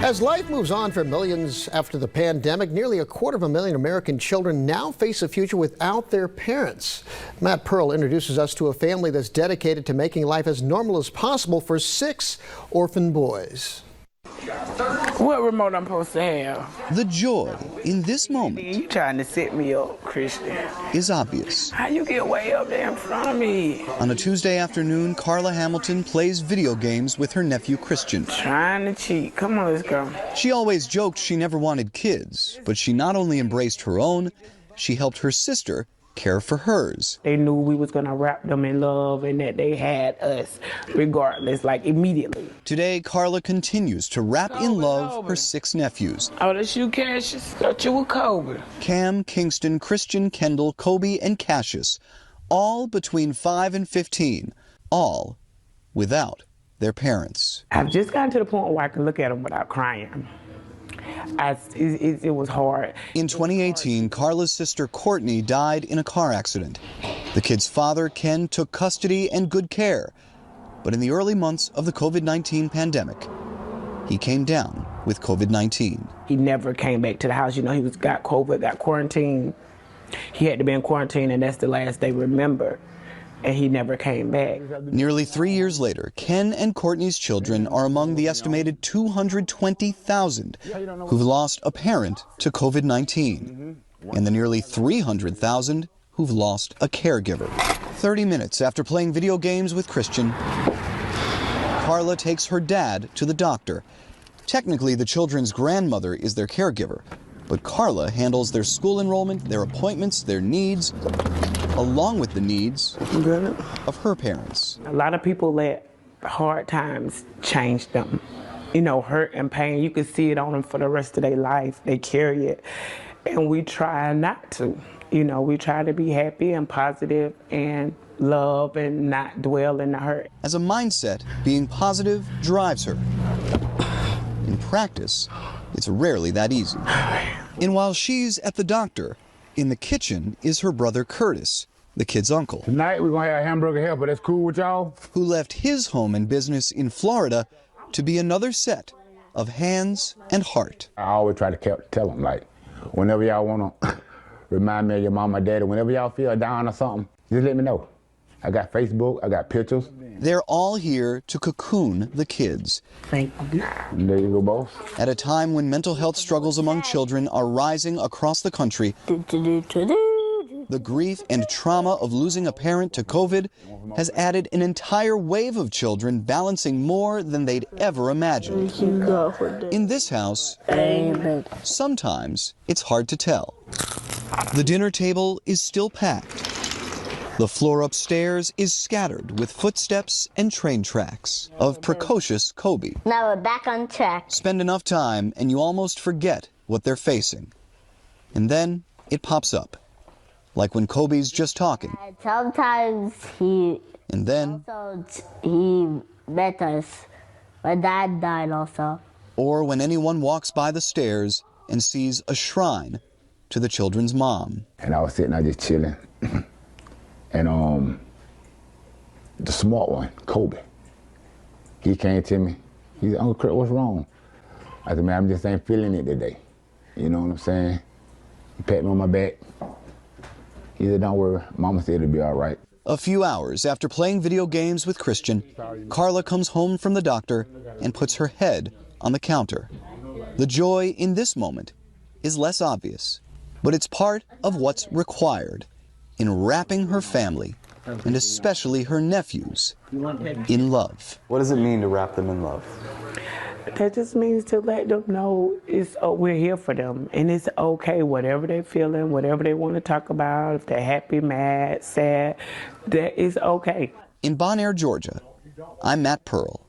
As life moves on for millions after the pandemic, nearly 250,000 American children now face a future without their parents. Matt Pearl introduces us to a family that's dedicated to making life as normal as possible for 6 orphan boys. What remote I'm supposed to have? The joy in this moment You trying to set me up, Christian. is obvious. How you get way up there in front of me? On a Tuesday afternoon, Carla Hamilton plays video games with her nephew Christian. Trying to cheat. Come on, let's go. She always joked she never wanted kids, but she not only embraced her own, she helped her sister care for hers. They knew we was gonna wrap them in love and that they had us regardless, like immediately. Today, Carla continues to wrap in love her 6 nephews. Oh, that's you, Cassius. Thought you were Kobe. Cam, Kingston, Christian, Kendall, Kobe, and Cassius, all between 5 and 15, all without their parents. I've just gotten to the point where I can look at them without crying. It was hard. In 2018, Carla's sister Courtney died in a car accident. The kid's father, Ken, took custody and good care. But in the early months of the COVID-19 pandemic, he came down with COVID-19. He never came back to the house. You know, got COVID, got quarantined. He had to be in quarantine, and that's the last they remember. And he never came back. Nearly 3 years later, Ken and Courtney's children are among the estimated 220,000 who've lost a parent to COVID-19, and the nearly 300,000 who've lost a caregiver. 30 minutes after playing video games with Christian, Carla takes her dad to the doctor. Technically, the children's grandmother is their caregiver, but Carla handles their school enrollment, their appointments, their needs, along with the needs of her parents. A lot of people let hard times change them. You know, hurt and pain, you can see it on them for the rest of their life. They carry it. And we try not to. You know, we try to be happy and positive and love and not dwell in the hurt. As a mindset, being positive drives her. In practice, it's rarely that easy. And while she's at the doctor, in the kitchen is her brother Curtis, the kid's uncle. Tonight we're gonna have hamburger here, but that's cool with y'all? Who left his home and business in Florida to be another set of hands and heart. I always try to tell them, like, whenever y'all wanna remind me of your mom or daddy, whenever y'all feel down or something, just let me know. I got Facebook, I got pictures. They're all here to cocoon the kids. Thank you. There you go, boss. At a time when mental health struggles among children are rising across the country, the grief and trauma of losing a parent to COVID has added an entire wave of children balancing more than they'd ever imagined. In this house, sometimes it's hard to tell. The dinner table is still packed. The floor upstairs is scattered with footsteps and train tracks of precocious Kobe. Now we're back on track. Spend enough time and you almost forget what they're facing. And then it pops up. Like when Kobe's just talking. Sometimes And then he met us. My dad died also. Or when anyone walks by the stairs and sees a shrine to the children's mom. And I was sitting there just chilling. And the smart one, Kobe, he came to me. He said, Uncle Kurt, what's wrong? I said, man, I just ain't feeling it today. You know what I'm saying? He patted me on my back. He said, don't worry, Mama said it'll be all right. A few hours after playing video games with Christian, Carla comes home from the doctor and puts her head on the counter. The joy in this moment is less obvious, but it's part of what's required in wrapping her family, and especially her nephews, in love. What does it mean to wrap them in love? That just means to let them know we're here for them, and it's okay, whatever they're feeling, whatever they want to talk about, if they're happy, mad, sad, that is okay. In Bon Air, Georgia, I'm Matt Pearl.